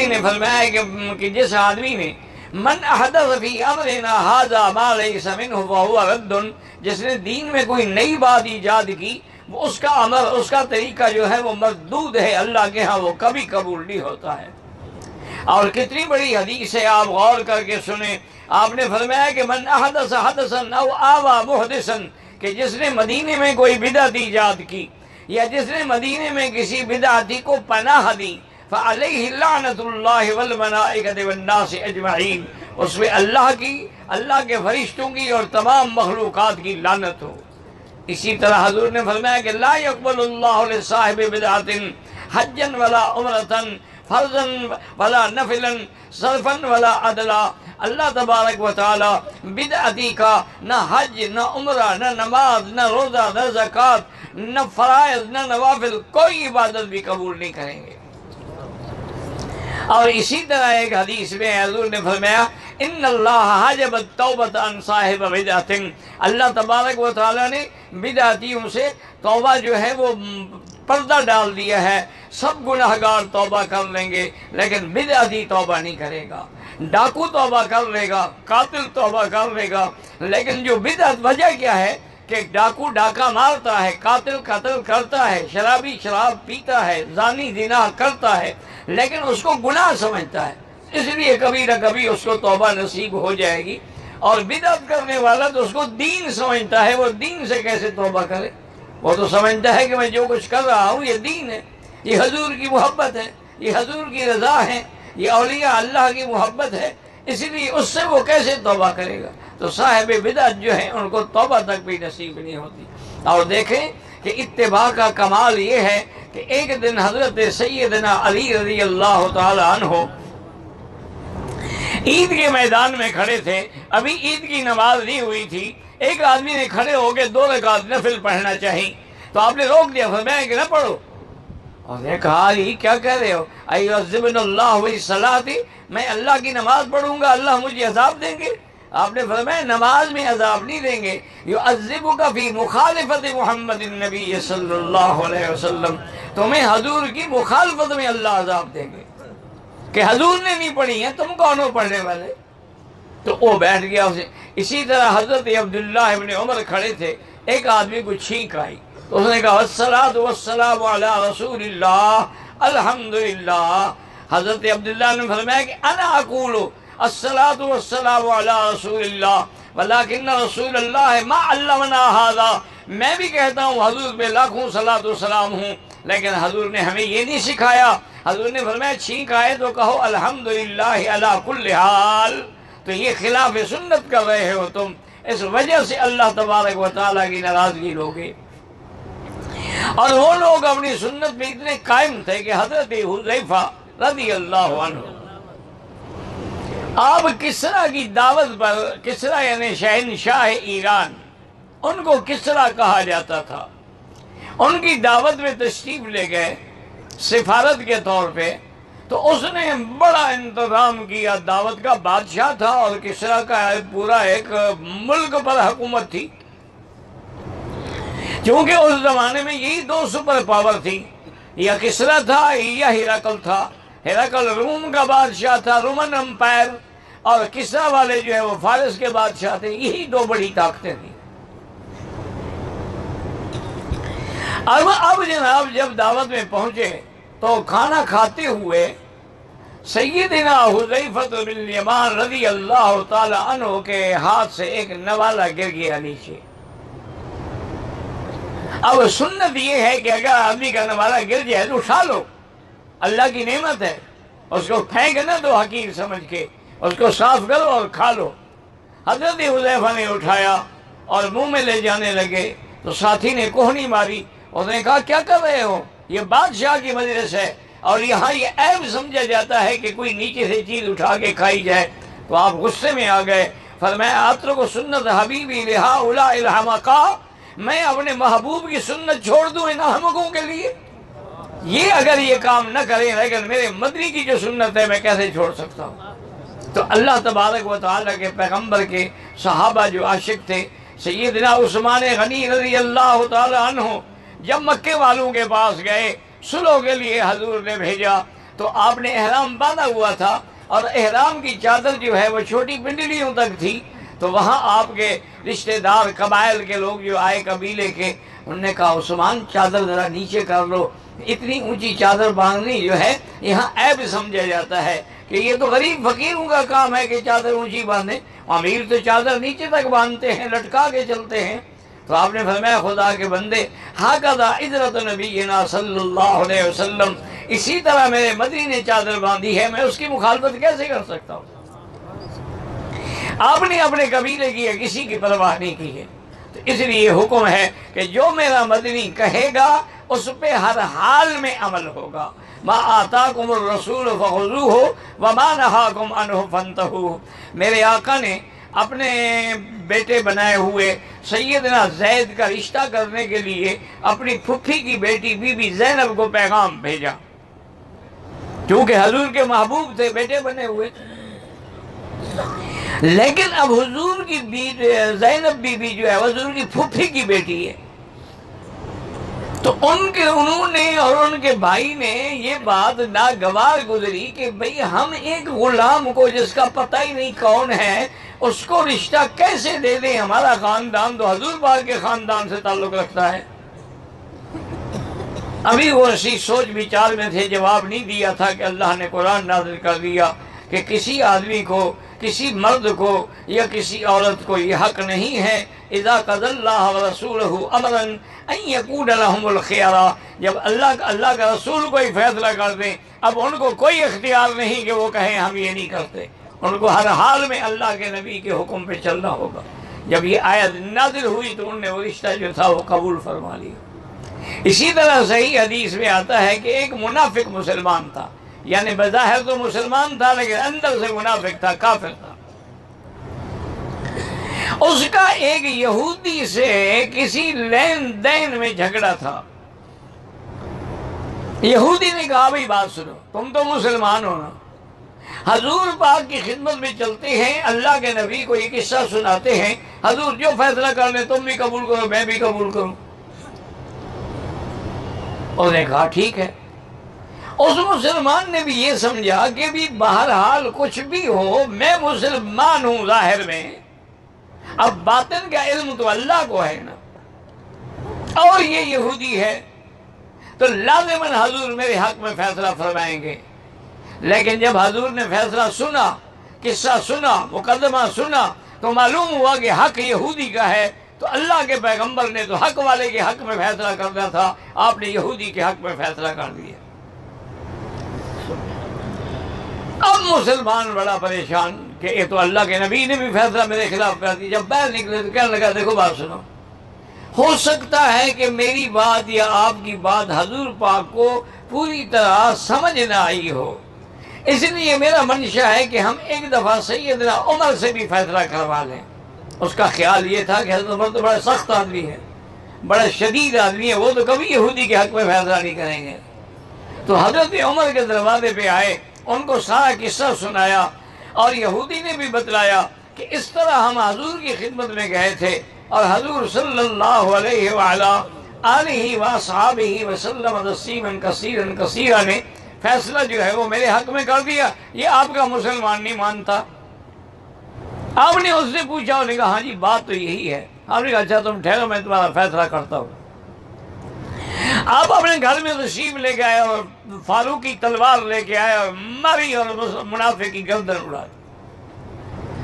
نے فرمایا کہ جس آدمی نے من احدث فی امرنا ھذا ما لیس منہ فہو رد، جس نے دین میں کوئی نئی بات ایجاد کی، وہ اس کا عمل، اس کا طریقہ جو ہے وہ مردود ہے، اللہ کے ہاں وہ کبھی قبول نہیں ہوتا ہے۔ اور کتنی بڑی حدیث ہے، آپ غور کر کے سنیں۔ آپ نے فرمایا کہ من احدث حدثا او آوى محدثا، کہ جس نے مدینے میں کوئی بدعت ایجاد کی یا جس نے مدینے میں کسی بدعتی کو پناہ دی، فعلیہ لعنت اللہ والملائکۃ والناس اجمعین، اس پہ اللہ کے فرشتوں کی اور تمام مخلوقات کی لعنت ہو۔ اسی طرح حضور نے فرمایا کہ لا يقبل اللہ لصاحب بدعۃ حجا ولا عمرۃ فرضا ولا نفلا صرفا ولا عدلا، اللہ تبارک و تعالی بدعتی کا نہ حج، نہ عمرہ، نہ نماز، نہ روزہ، نہ زکوٰۃ، نہ فرائض، نہ نوافل، کوئی عبادت بھی قبول نہیں کریں گے۔ اور اسی طرح ایک حدیث میں حضور نے فرمایا ان اللہ حجب التوبۃ عن صاحب بدعۃ، اللہ تبارک و تعالیٰ نے بدعتیوں سے توبہ جو ہے وہ پردہ ڈال دیا ہے۔ سب گناہ گار توبہ کر لیں گے لیکن بدعتی توبہ نہیں کرے گا۔ ڈاکو توبہ کر لے گا، قاتل توبہ کر لے گا، لیکن جو بدعت، وجہ کیا ہے کہ ڈاکو ڈاکہ مارتا ہے، قاتل قتل کرتا ہے، شرابی شراب پیتا ہے، زانی زنا کرتا ہے، لیکن اس کو گناہ سمجھتا ہے، اس لیے کبھی نہ کبھی اس کو توبہ نصیب ہو جائے گی۔ اور بدعت کرنے والا تو اس کو دین سمجھتا ہے، وہ دین سے کیسے توبہ کرے؟ وہ تو سمجھتا ہے کہ میں جو کچھ کر رہا ہوں یہ دین ہے، یہ حضور کی محبت ہے، یہ حضور کی رضا ہے، یہ اولیاء اللہ کی محبت ہے، اس لیے اس سے وہ کیسے توبہ کرے گا؟ تو صاحب بدعت جو ہیں ان کو توبہ تک بھی نصیب نہیں ہوتی۔ اور دیکھیں کہ اتباع کا کمال یہ ہے کہ ایک دن حضرت سیدنا علی رضی اللہ تعالی عنہ عید کے میدان میں کھڑے تھے، ابھی عید کی نماز نہیں ہوئی تھی، ایک آدمی نے کھڑے ہو کے 2 رکعت نفل پڑھنا چاہیے تو آپ نے روک دیا، فرمایا کہ نہ پڑھو۔ اور نے کہا یہ کیا کہہ رہے ہو؟ ایعذبن اللہ بالصلاۃ، میں اللہ کی نماز پڑھوں گا اللہ مجھے عذاب دیں گے؟ آپ نے فرمایا نماز میں عذاب نہیں دیں گے، یعذبک فی مخالفت محمد النبی صلی اللہ علیہ وسلم، تمہیں حضور کی مخالفت میں اللہ عذاب دیں گے کہ حضور نے نہیں پڑھی ہیں، تم کون ہو پڑھنے والے؟ تو وہ بیٹھ گیا اسے۔ اسی طرح حضرت عبداللہ ابن عمر کھڑے تھے، ایک آدمی کو چھینک آئی تو اس نے کہا الصلاۃ والسلام علی رسول اللہ الحمدللہ۔ حضرت عبداللہ نے فرمایا کہ انا اقول الصلاۃ والسلام علی رسول اللہ ولکن رسول اللہ ما علمنا ھذا، میں بھی کہتا ہوں حضور پہ لاکھوں صلاۃ و سلام ہوں، لیکن حضور نے ہمیں یہ نہیں سکھایا۔ حضور نے فرمایا چھینک آئے تو کہو الحمدللہ علی کل حال، تو یہ خلاف سنت کر رہے ہو تم، اس وجہ سے اللہ تبارک و تعالیٰ کی ناراضگی لوگے۔ اور وہ لوگ اپنی سنت میں اتنے قائم تھے کہ حضرت حذیفہ رضی اللہ عنہ آپ کسریٰ کی دعوت پر، کسریٰ یعنی شہنشاہ ایران، ان کو کسریٰ کہا جاتا تھا، ان کی دعوت میں تشریف لے گئے سفارت کے طور پہ، تو اس نے بڑا انتظام کیا، دعوت کا بادشاہ تھا اور کسریٰ کا پورا ایک ملک پر حکومت تھی، کیونکہ اس زمانے میں یہی 2 سپر پاور تھی، یا کسریٰ تھا یا ہرقل تھا۔ ہرقل روم کا بادشاہ تھا، رومن امپائر، اور کسریٰ والے جو ہے وہ فارس کے بادشاہ تھے، یہی 2 بڑی طاقتیں تھیں۔ اب جناب جب دعوت میں پہنچے تو کھانا کھاتے ہوئے سیدنا حذیفہ بن الیمان رضی اللہ تعالی عنہ کے ہاتھ سے ایک نوالہ گر گیا نیچے۔ اب سنت یہ ہے کہ اگر آدمی کا نوالہ گر جائے تو اٹھا لو، اللہ کی نعمت ہے، اس کو پھینک نہ دو حقیر سمجھ کے، اس کو صاف کرو اور کھا لو۔ حضرت حذیفہ نے اٹھایا اور منہ میں لے جانے لگے تو ساتھی نے کوہنی ماری، اس نے کہا کیا کر رہے ہو؟ یہ بادشاہ کی مجلس ہے اور یہاں یہ عیب سمجھا جاتا ہے کہ کوئی نیچے سے چیز اٹھا کے کھائی جائے۔ تو آپ غصے میں آ گئے، فرمایا اترک سنت حبیبی لہؤلاء الحمقاء، میں اپنے محبوب کی سنت چھوڑ دوں ان احمقوں کے لیے؟ یہ اگر یہ کام نہ کریں، لیکن میرے مدنی کی جو سنت ہے میں کیسے چھوڑ سکتا ہوں؟ تو اللہ تبارک و تعالیٰ کے پیغمبر کے صحابہ جو عاشق تھے، سیدنا عثمان غنی رضی اللہ تعالی عنہ جب مکے والوں کے پاس گئے، صلح کے لیے حضور نے بھیجا، تو آپ نے احرام باندھا ہوا تھا اور احرام کی چادر جو ہے وہ چھوٹی پنڈلیوں تک تھی. تو وہاں آپ کے رشتہ دار قبائل کے لوگ جو آئے قبیلے کے، انہوں نے کہا عثمان چادر ذرا نیچے کر لو. اتنی اونچی چادر باندھنی جو ہے یہاں عیب سمجھا جاتا ہے کہ یہ تو غریب فقیروں کا کام ہے کہ چادر اونچی باندھیں، امیر تو چادر نیچے تک باندھتے ہیں، لٹکا کے چلتے ہیں. تو آپ نے فرمایا خدا کے بندے، ہاکذا اجرت نبینا صلی اللہ علیہ وسلم، اسی طرح میرے مدنی نے چادر باندھی ہے، میں اس کی مخالفت کیسے کر سکتا ہوں؟ آپ نے اپنے قبیلے کی یا کسی کی پرواہ نہیں کی ہے. تو اس لیے حکم ہے کہ جو میرا مدنی کہے گا اس پہ ہر حال میں عمل ہوگا. ما آتاکم الرسول فخذوہ وما نہاکم عنہ فانتہوا. میرے آقا نے اپنے بیٹے بنائے ہوئے سیدنا زید کا رشتہ کرنے کے لیے اپنی پھپھی کی بیٹی بی بی زینب کو پیغام بھیجا، کیونکہ حضور کے محبوب تھے، بیٹے بنے ہوئے. لیکن اب حضور کی زینب بی بی جو ہے حضور کی پھپھی کی بیٹی ہے، تو انہوں نے اور ان کے بھائی نے یہ بات ناگوار گزری کہ بھئی ہم ایک غلام کو جس کا پتہ ہی نہیں کون ہے اس کو رشتہ کیسے دے دیں؟ ہمارا خاندان تو حضور پاک کے خاندان سے تعلق رکھتا ہے. ابھی وہ اسی سوچ وچار میں تھے، جواب نہیں دیا تھا کہ اللہ نے قرآن نازل کر دیا کہ کسی آدمی کو، کسی مرد کو یا کسی عورت کو یہ حق نہیں ہے اذا قضى اللہ ورسولہ امرا ان یکون لہم الخیارہ، جب اللہ کا رسول کوئی فیصلہ کر دیں اب ان کو کوئی اختیار نہیں کہ وہ کہیں ہم یہ نہیں کرتے. ان کو ہر حال میں اللہ کے نبی کے حکم پہ چلنا ہوگا. جب یہ آیت نازل ہوئی تو انہوں نے وہ رشتہ جو تھا وہ قبول فرما لیا. اسی طرح صحیح حدیث میں آتا ہے کہ ایک منافق مسلمان تھا، یعنی بظاہر تو مسلمان تھا لیکن اندر سے منافق تھا، کافر تھا. اس کا ایک یہودی سے کسی لین دین میں جھگڑا تھا. یہودی نے کہا بھئی بات سنو، تم تو مسلمان ہو نا، حضور پاک کی خدمت میں چلتے ہیں، اللہ کے نبی کو یہ قصہ سناتے ہیں، حضور جو فیصلہ کر لیں تم بھی قبول کرو میں بھی قبول کروں. انہوں نے کہا ٹھیک ہے. اس مسلمان نے بھی یہ سمجھا کہ بھی بہرحال کچھ بھی ہو میں مسلمان ہوں ظاہر میں، اب باطن کا علم تو اللہ کو ہے نا، اور یہ یہودی ہے تو لازماً حضور میرے حق میں فیصلہ فرمائیں گے. لیکن جب حضور نے فیصلہ سنا، قصہ سنا، مقدمہ سنا، تو معلوم ہوا کہ حق یہودی کا ہے. تو اللہ کے پیغمبر نے تو حق والے کے حق میں فیصلہ کرنا تھا، آپ نے یہودی کے حق میں فیصلہ کر دیا. اب مسلمان بڑا پریشان کہ یہ تو اللہ کے نبی نے بھی فیصلہ میرے خلاف کر دیا. جب باہر نکلے تو کہنے لگا دیکھو بات سنو، ہو سکتا ہے کہ میری بات یا آپ کی بات حضور پاک کو پوری طرح سمجھ نہ آئی ہو، اس لیے میرا منشا ہے کہ ہم ایک دفعہ سیدنا عمر سے بھی فیصلہ کروا لیں. اس کا خیال یہ تھا کہ حضرت عمر تو بڑا سخت آدمی ہے، بڑا شدید آدمی ہے، وہ تو کبھی یہودی کے حق میں فیصلہ نہیں کریں گے. تو حضرت عمر کے دروازے پہ آئے، ان کو سارا قصہ سنایا، اور یہودی نے بھی بتلایا کہ اس طرح ہم حضور کی خدمت میں گئے تھے اور حضور صلی اللہ علیہ وآلہ آلہ وصحابہ وسلم تسلیما کثیرا کثیرا نے فیصلہ جو ہے وہ میرے حق میں کر دیا. یہ آپ کا مسلمان نہیں مانتا. آپ نے اس سے پوچھا، انہوں نے کہا ہاں جی بات تو یہی ہے. آپ نے کہا اچھا تم ٹھہرو میں تمہارا فیصلہ کرتا ہوں. آپ اپنے گھر میں تشریف لے کے آئے اور فاروقی تلوار لے کے آئے اور ماری اور منافق کی گردن اڑا دی.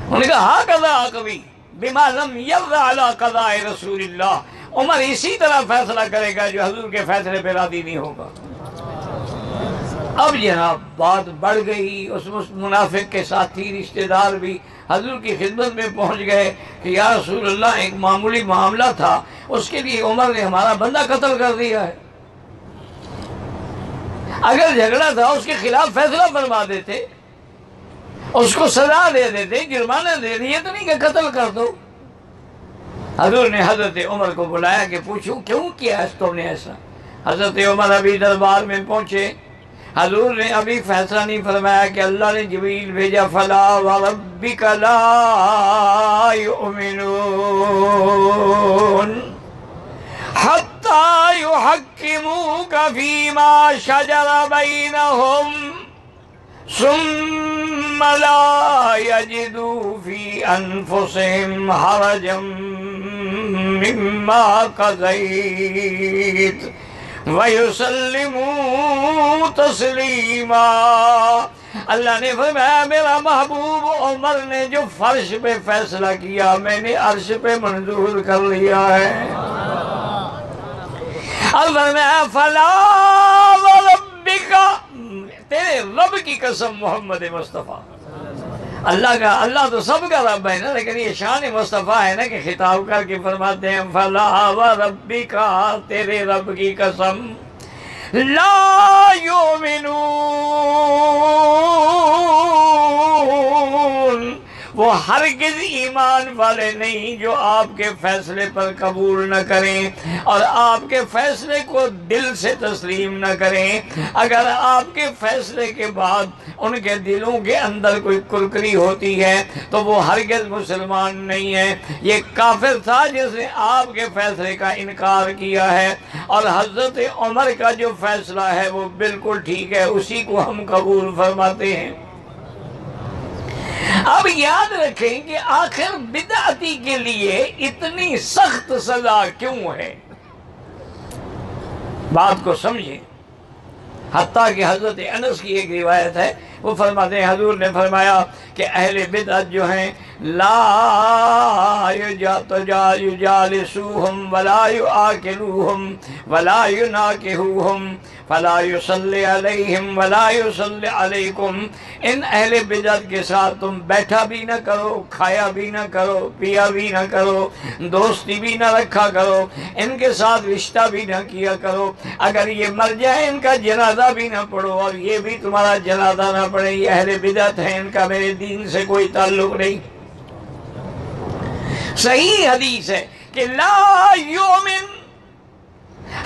انہوں نے کہا ہاں قضا کبھی بما لم یرضى علی قضاء رسول اللہ، عمر اسی طرح فیصلہ کرے گا جو حضور کے فیصلے پہ راضی نہیں ہوگا. اب جناب بات بڑھ گئی. اس منافق کے ساتھی رشتہ دار بھی حضور کی خدمت میں پہنچ گئے کہ یا رسول اللہ ایک معمولی معاملہ تھا، اس کے لیے عمر نے ہمارا بندہ قتل کر دیا ہے. اگر جھگڑا تھا اس کے خلاف فیصلہ فرما دیتے، اس کو سزا دے دیتے، جرمانہ دے دیے، تو نہیں کہ قتل کر دو. حضور نے حضرت عمر کو بلایا کہ پوچھوں کیوں کیا ہے تم نے ایسا. حضرت عمر ابھی دربار میں پہنچے، حضور نے ابھی فیصلہ نہیں فرمایا کہ اللہ نے جبریل بھیجا فلا وربک لا یؤمنون حتی یحکموک فیما شجر بینہم ثم لا يجدوا في أنفسهم حرجا مما قضيت وَيُسَلِّمُوا تَسْلِيمًا۔ اللہ نے فرمایا میرا محبوب عمر نے جو فرش پہ فیصلہ کیا میں نے عرش پہ منظور کر لیا ہے۔ اور فرمایا فَلَا وَرَبِّكَ، تیرے رب کی قسم محمد مصطفیٰ، اللہ تو سب کا رب ہے نا، لیکن یہ شان مصطفیٰ ہے نا کہ خطاب کر کے فرماتے ہیں فَلَا وَرَبِّكَ، تیرے رب کی قسم لا یؤمنون، وہ ہرگز ایمان والے نہیں جو آپ کے فیصلے پر قبول نہ کریں اور آپ کے فیصلے کو دل سے تسلیم نہ کریں۔ اگر آپ کے فیصلے کے بعد ان کے دلوں کے اندر کوئی کرکری ہوتی ہے تو وہ ہرگز مسلمان نہیں ہے، یہ کافر تھا جس نے آپ کے فیصلے کا انکار کیا ہے، اور حضرت عمر کا جو فیصلہ ہے وہ بالکل ٹھیک ہے، اسی کو ہم قبول فرماتے ہیں۔ اب یاد رکھیں کہ آخر بدعتی کے لیے اتنی سخت سزا کیوں ہے، بات کو سمجھیں۔ حتیٰ کہ حضرت انس کی ایک روایت ہے، وہ فرماتے ہیں حضور نے فرمایا کہ اہل بدعت جو ہیں لا یجالسوہم ولا یآکلوہم ولا یناکحوہم فلا یصلی علیہم ولا یصلی علیکم، ان اہل بدعت کے ساتھ تم بیٹھا بھی نہ کرو، کھایا بھی نہ کرو، پیا بھی نہ کرو، دوستی بھی نہ رکھا کرو، ان کے ساتھ رشتہ بھی نہ کیا کرو، اگر یہ مر جائے ان کا جنازہ بھی نہ پڑھو، اور یہ بھی تمہارا جنازہ نہ پڑھے، یہ اہل بدعت ہیں، ان کا میرے دین سے کوئی تعلق نہیں۔ صحیح حدیث ہے کہ لا یؤمن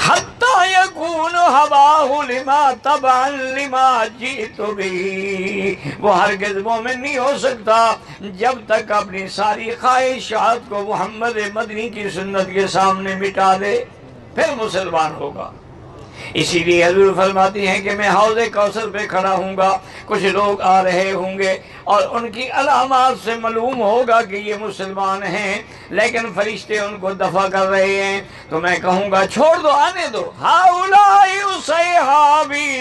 حتی یکون ہواہ لما تبعا لما جئت بہ، وہ ہرگز مومن نہیں ہو سکتا جب تک اپنی ساری خواہشات کو محمد مدنی کی سنت کے سامنے مٹا دے، پھر مسلمان ہوگا۔ اسی لیے حضور فرماتی ہیں کہ میں حوض کوثر پہ کھڑا ہوں گا، کچھ لوگ آ رہے ہوں گے اور ان کی علامات سے معلوم ہوگا کہ یہ مسلمان ہیں، لیکن فرشتے ان کو دفع کر رہے ہیں، تو میں کہوں گا چھوڑ دو، آنے دو، ہؤلاء صحابی،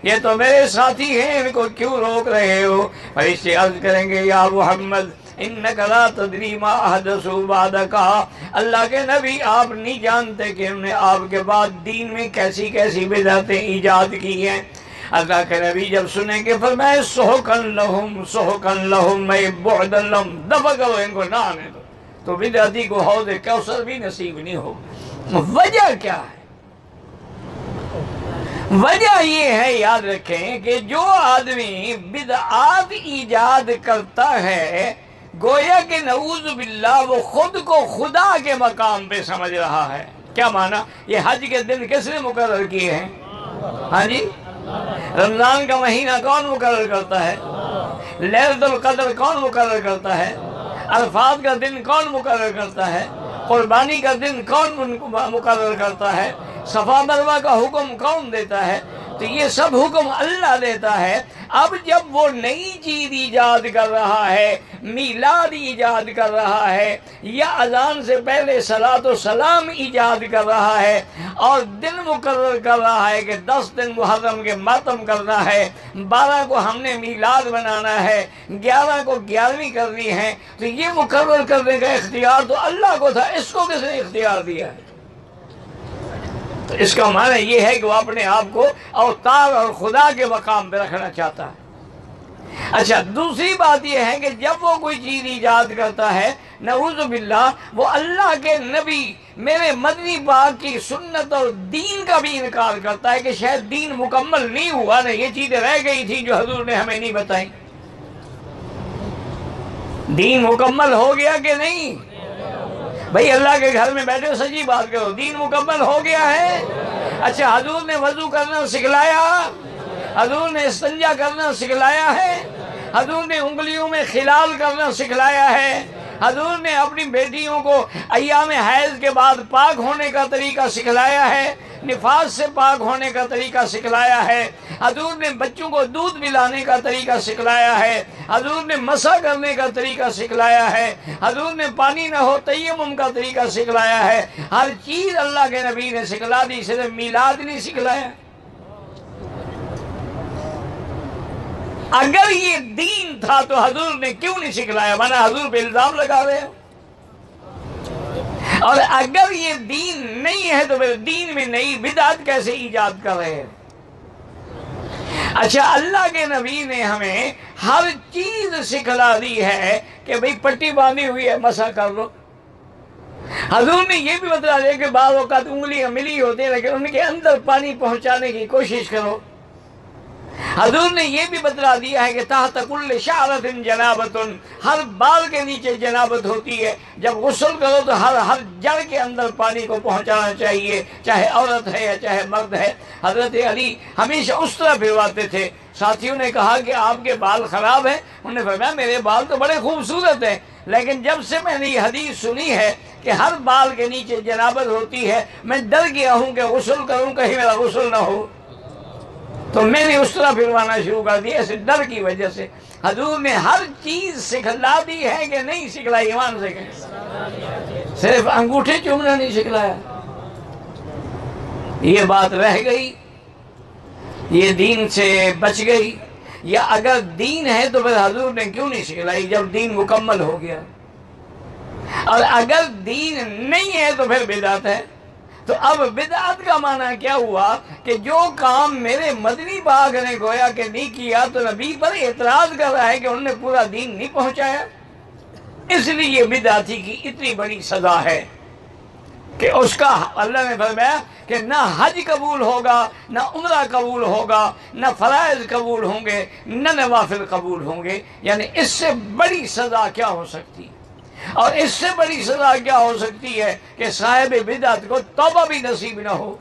یہ تو میرے ساتھی ہیں، ان کو کیوں روک رہے ہو؟ فرشتے عرض کریں گے یا محمد انک لا تدری ما احدثوا بعدک، اللہ کے نبی آپ نہیں جانتے کہ انہوں نے آپ کے بعد دین میں کیسی کیسی بدعتیں ایجاد کی ہیں۔ اللہ کے نبی جب سنیں گے فرمائے سحقا لہم میں بعدا لہم، دفع کرو ان کو، نہ آنے دو، تو بدعتی کو حوض کوثر بھی نصیب نہیں ہو۔ وجہ کیا ہے؟ وجہ یہ ہے، یاد رکھیں کہ جو آدمی بدعات ایجاد کرتا ہے گویا کہ نعوذ باللہ وہ خود کو خدا کے مقام پہ سمجھ رہا ہے۔ کیا معنی؟ یہ حج کے دن کس نے مقرر کیے ہیں؟ ہاں جی، رمضان کا مہینہ کون مقرر کرتا ہے؟ لیلۃ القدر کون مقرر کرتا ہے؟ عرفات کا دن کون مقرر کرتا ہے؟ قربانی کا دن کون مقرر کرتا ہے؟ صفا مروہ کا حکم کون دیتا ہے؟ تو یہ سب حکم اللہ دیتا ہے۔ اب جب وہ نئی چیز ایجاد کر رہا ہے، میلاد ایجاد کر رہا ہے، یا اذان سے پہلے صلاۃ و سلام ایجاد کر رہا ہے، اور دن مقرر کر رہا ہے کہ 10 دن محرم کے ماتم کرنا ہے، 12 کو ہم نے میلاد بنانا ہے، 11 کو 11ویں کرنی ہے، تو یہ مقرر کرنے کا اختیار تو اللہ کو تھا، اس کو کس نے اختیار دیا ہے؟ تو اس کا معنی یہ ہے کہ وہ اپنے آپ کو اوتار اور خدا کے مقام پہ رکھنا چاہتا ہے۔ اچھا، دوسری بات یہ ہے کہ جب وہ کوئی چیز ایجاد کرتا ہے نعوذ باللہ، وہ اللہ کے نبی میرے مدنی پاک کی سنت اور دین کا بھی انکار کرتا ہے کہ شاید دین مکمل نہیں ہوا نا، یہ چیزیں رہ گئی تھی جو حضور نے ہمیں نہیں بتائیں۔ دین مکمل ہو گیا کہ نہیں؟ بھئی اللہ کے گھر میں بیٹھے سچی بات کرو، دین مکمل ہو گیا ہے؟ اچھا، حضور نے وضو کرنا سکھلایا، حضور نے استنجا کرنا سکھلایا ہے، حضور نے انگلیوں میں خلال کرنا سکھلایا ہے، حضور نے اپنی بیٹیوں کو ایام حیض کے بعد پاک ہونے کا طریقہ سکھلایا ہے؟ نفاس سے پاک ہونے کا طریقہ سکھلایا ہے، حضور نے بچوں کو دودھ پلانے کا طریقہ سکھلایا ہے، حضور نے مسح کرنے کا طریقہ سکھلایا ہے، حضور نے پانی نہ ہو تیمم کا طریقہ سکھلایا ہے۔ ہر چیز اللہ کے نبی نے سکھلا دی، صرف میلاد نہیں سکھلایا۔ اگر یہ دین تھا تو حضور نے کیوں نہیں سکھلایا؟ مانا حضور پہ الزام لگا رہے ہو۔ اور اگر یہ دین نہیں ہے تو پھر دین میں نئی بدعت کیسے ایجاد کر رہے ہیں؟ اچھا، اللہ کے نبی نے ہمیں ہر چیز سکھلا دی ہے کہ بھئی پٹی باندھی ہوئی ہے مسح کر لو۔ حضور نے یہ بھی بتلا دیا کہ بعض اوقات انگلیاں ملی ہوتی ہیں لیکن ان کے اندر پانی پہنچانے کی کوشش کرو۔ حضور نے یہ بھی بتلا دیا ہے کہ تحت کل شعرۃ جنابۃ، ہر بال کے نیچے جنابت ہوتی ہے، جب غسل کرو تو ہر جڑ کے اندر پانی کو پہنچانا چاہیے، چاہے عورت ہے یا چاہے مرد ہے۔ حضرت علی ہمیشہ اس طرح پھرواتے تھے۔ ساتھیوں نے کہا کہ آپ کے بال خراب ہیں، انہوں نے فرمایا میرے بال تو بڑے خوبصورت ہیں، لیکن جب سے میں نے یہ حدیث سنی ہے کہ ہر بال کے نیچے جنابت ہوتی ہے، میں ڈر گیا ہوں کہ غسل کروں کہیں میرا غسل نہ ہو، تو میں نے اس طرح پھروانا شروع کر دیا، ایسے ڈر کی وجہ سے۔ حضور نے ہر چیز سکھلا دی ہے کہ نہیں سکھلائی؟ ایمان سے کہیں، صرف انگوٹھے چومنا نہیں سکھلایا۔ یہ بات رہ گئی، یہ دین سے بچ گئی، یا اگر دین ہے تو پھر حضور نے کیوں نہیں سکھلائی جب دین مکمل ہو گیا؟ اور اگر دین نہیں ہے تو پھر بدعت ہے۔ تو اب بدعت کا معنی کیا ہوا کہ جو کام میرے مدنی پاک نے گویا کہ نہیں کیا تو نبی پر اعتراض کر رہا ہے کہ انہوں نے پورا دین نہیں پہنچایا، اس لیے بدعتی کی اتنی بڑی سزا ہے کہ اس کا اللہ نے فرمایا کہ نہ حج قبول ہوگا، نہ عمرہ قبول ہوگا، نہ فرائض قبول ہوں گے، نہ نوافل قبول ہوں گے۔ یعنی اس سے بڑی سزا کیا ہو سکتی ہے؟ اور اس سے بڑی سزا کیا ہو سکتی ہے کہ صاحب بدعت کو توبہ بھی نصیب نہ ہو۔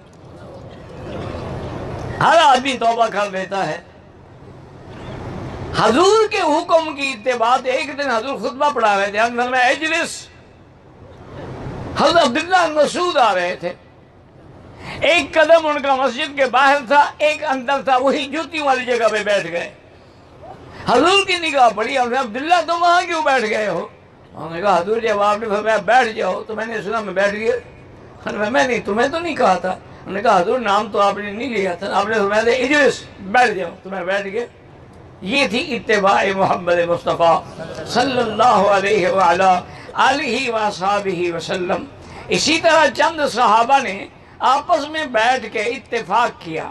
ہر آدمی توبہ کر لیتا ہے۔ حضور کے حکم کی اتباع، ایک دن حضور خطبہ پڑھا رہے تھے، اندر میں اجلس، حضرت عبداللہ مسعود آ رہے تھے، ایک قدم ان کا مسجد کے باہر تھا، ایک اندر تھا، وہی جوتیوں والی جگہ پہ بیٹھ گئے۔ حضور کی نگاہ پڑی، عبداللہ تم وہاں کیوں بیٹھ گئے ہو؟ انہوں نے کہا حضور جب آپ نے فرمایا بیٹھ جاؤ تو میں نے سنا میں بیٹھ گیا۔ میں نہیں، تمہیں تو نہیں کہا تھا۔ انہوں نے کہا حضور نام تو آپ نے نہیں لیا تھا، آپ نے فرمایا تھا اجلس، بیٹھ جاؤ، تو میں بیٹھ گیا۔ یہ تھی اتباع محمد مصطفیٰ صلی اللہ علیہ وعلا آلہ وصحبہ وسلم۔ اسی طرح چند صحابہ نے آپس میں بیٹھ کے اتفاق کیا،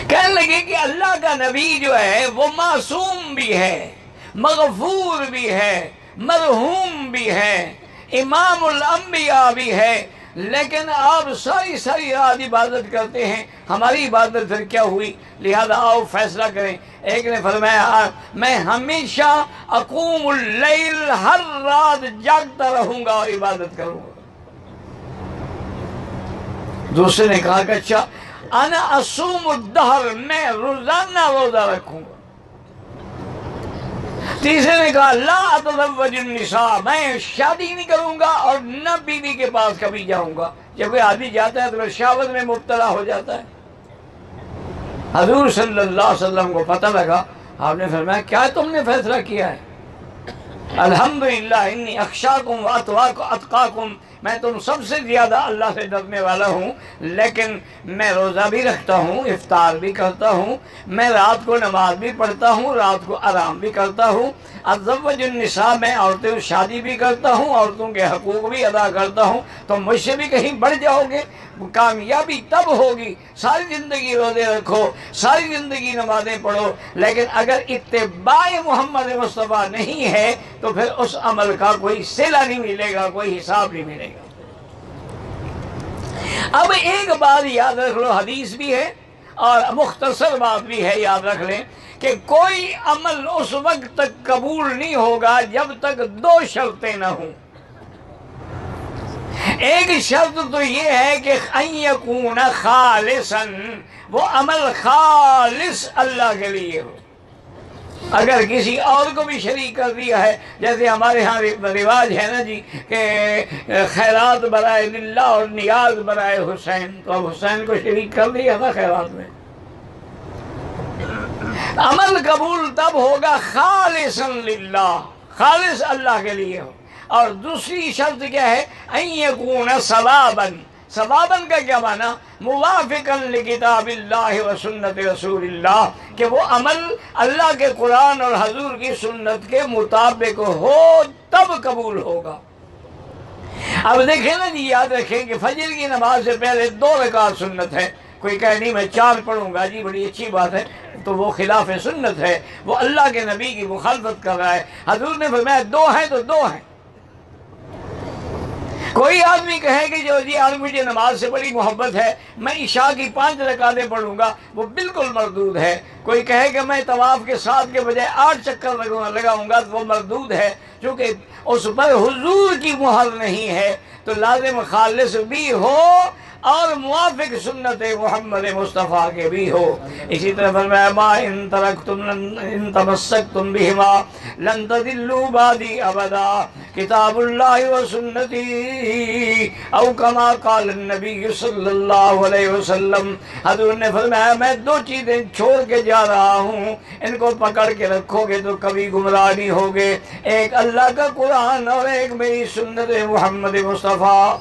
کہنے لگے کہ اللہ کا نبی جو ہے وہ معصوم بھی ہے، مغفور بھی ہے، مرحوم بھی ہے، امام الانبیاء بھی ہے، لیکن آپ ساری رات عبادت کرتے ہیں، ہماری عبادت پھر کیا ہوئی؟ لہذا آؤ فیصلہ کریں۔ ایک نے فرمایا میں ہمیشہ اقوم اللیل، ہر رات جاگتا رہوں گا اور عبادت کروں گا۔ دوسرے نے کہا کہ اچھا انا اصوم الدہر، میں روزانہ روزہ رکھوں گا۔ تیسرے نے کہا لا اتزوج النساء، میں شادی نہیں کروں گا اور نہ بیوی کے پاس کبھی جاؤں گا۔ جب کوئی آدمی جاتا ہے تو پھر شہوت میں مبتلا ہو جاتا ہے۔ حضور صلی اللہ علیہ وسلم کو پتہ لگا، آپ نے فرمایا کیا تم نے فیصلہ کیا ہے؟ الحمدللہ انی اخشاکم واتقاکم، میں تم سب سے زیادہ اللہ سے ڈرنے والا ہوں، لیکن میں روزہ بھی رکھتا ہوں، افطار بھی کرتا ہوں، میں رات کو نماز بھی پڑھتا ہوں، رات کو آرام بھی کرتا ہوں، اتزوج النساء، میں عورتوں سے شادی بھی کرتا ہوں، عورتوں کے حقوق بھی ادا کرتا ہوں۔ تم مجھ سے بھی کہیں بڑھ جاؤ گے؟ کامیابی تب ہوگی ساری زندگی روزے رکھو، ساری زندگی نمازیں پڑھو، لیکن اگر اتباع محمد مصطفیٰ نہیں ہے تو پھر اس عمل کا کوئی صلہ نہیں ملے گا، کوئی حساب نہیں ملے گا۔ اب ایک بات یاد رکھ لو، حدیث بھی ہے اور مختصر بات بھی ہے، یاد رکھ لیں کہ کوئی عمل اس وقت تک قبول نہیں ہوگا جب تک دو شرطیں نہ ہوں۔ ایک شرط تو یہ ہے کہ ان یکون خالصا، وہ عمل خالص اللہ کے لیے ہو۔ اگر کسی اور کو بھی شریک کر دیا ہے، جیسے ہمارے ہاں رواج ہے نا جی کہ خیرات برائے للہ اور نیاز برائے حسین، تو اب حسین کو شریک کر دیا تھا خیرات میں۔ عمل قبول تب ہوگا خالصا للہ، خالص اللہ کے لیے ہو۔ اور دوسری شرط کیا ہے؟ ان یکون ثوابا، ثوابا کا کیا معنی؟ موافقا لکتاب اللہ و سنت رسول اللہ، کہ وہ عمل اللہ کے قرآن اور حضور کی سنت کے مطابق ہو تب قبول ہوگا۔ اب دیکھیں نا جی، یاد رکھیں کہ فجر کی نماز سے پہلے 2 رکعت سنت ہے۔ کوئی کہے نہیں میں 4 پڑھوں گا، جی بڑی اچھی بات ہے، تو وہ خلاف سنت ہے، وہ اللہ کے نبی کی مخالفت کر رہا ہے۔ حضور نے فرمایا 2 ہیں تو 2 ہیں۔ کوئی آدمی کہے کہ جو جی آج مجھے نماز سے بڑی محبت ہے، میں عشاء کی 5 رکعتیں پڑھوں گا، وہ بالکل مردود ہے۔ کوئی کہے کہ میں طواف کے 7 کے بجائے 8 چکر لگاؤں گا، تو وہ مردود ہے، چونکہ اس پر حضور کی مہر نہیں ہے۔ تو لازم خالص بھی ہو اور موافق سنت محمد مصطفیٰ کے بھی ہو۔ اسی طرح فرمایا ما ان تمسکتم بہما لن تضلوا بعدی ابدا، کتاب اللہ و سنتی، او کما قال النبی صلی اللہ علیہ وسلم۔ حضور نے فرمایا میں 2 چیزیں چھوڑ کے جا رہا ہوں، ان کو پکڑ کے رکھو گے تو کبھی گمراہ نہیں ہوگے، ایک اللہ کا قرآن اور ایک میری سنت محمد مصطفیٰ۔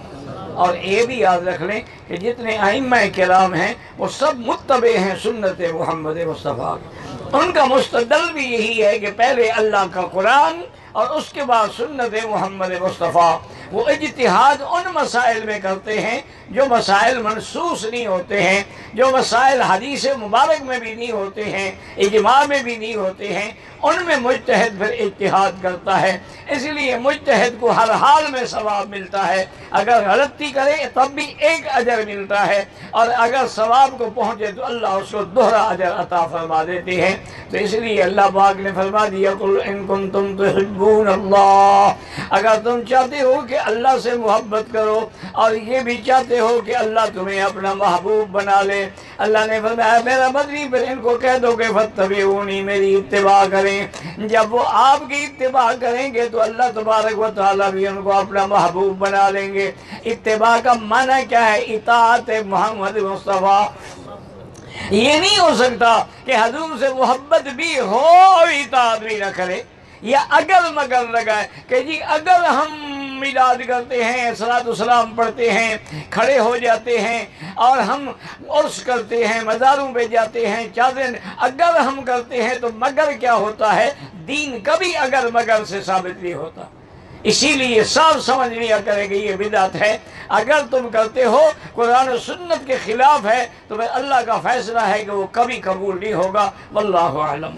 اور یہ بھی یاد رکھ لیں کہ جتنے ائمہ کرام ہیں وہ سب متبع ہیں سنت محمد مصطفیٰ کے۔ ان کا مستدل بھی یہی ہے کہ پہلے اللہ کا قرآن اور اس کے بعد سنت محمد مصطفیٰ۔ وہ اجتہاد ان مسائل میں کرتے ہیں جو مسائل منصوص نہیں ہوتے ہیں، جو مسائل حدیث مبارک میں بھی نہیں ہوتے ہیں، اجماع میں بھی نہیں ہوتے ہیں، ان میں مجتہد پھر اجتہاد کرتا ہے۔ اس لیے مجتہد کو ہر حال میں ثواب ملتا ہے، اگر غلطی کرے تب بھی 1 اجر ملتا ہے، اور اگر ثواب کو پہنچے تو اللہ اس کو دوہرا اجر عطا فرما دیتے ہیں۔ تو اس لیے اللہ پاک نے فرما دیا قل ان کنتم تحبون اللہ، اگر تم چاہتے ہو کہ اللہ سے محبت کرو اور یہ بھی چاہتے ہو کہ اللہ تمہیں اپنا محبوب بنا لے، اللہ نے فرمایا میرا مدنی پر ان کو کہہ دو کہ فاتبعونی، میری اتباع کریں۔ جب وہ آپ کی اتباع کریں گے تو اللہ تبارک و تعالیٰ بھی ان کو اپنا محبوب بنا لیں گے۔ اتباع کا معنی کیا ہے؟ اطاعت محمد مصطفیٰ۔ یہ نہیں ہو سکتا کہ حضور سے محبت بھی ہو اور اطاعت بھی نہ کرے، یا اگر مگر لگائے کہ جی اگر ہم میلاد کرتے ہیں، صلاۃ والسلام پڑھتے ہیں، کھڑے ہو جاتے ہیں، اور ہم عرس کرتے ہیں، مزاروں پہ جاتے ہیں، چادریں اگر ہم کرتے ہیں تو مگر کیا ہوتا ہے؟ دین کبھی اگر مگر سے ثابت نہیں ہوتا۔ اسی لیے صاف سمجھ لیا کرے کہ یہ بدعت ہے۔ اگر تم کرتے ہو قرآن و سنت کے خلاف ہے تو پھر اللہ کا فیصلہ ہے کہ وہ کبھی قبول نہیں ہوگا۔ واللہ اعلم۔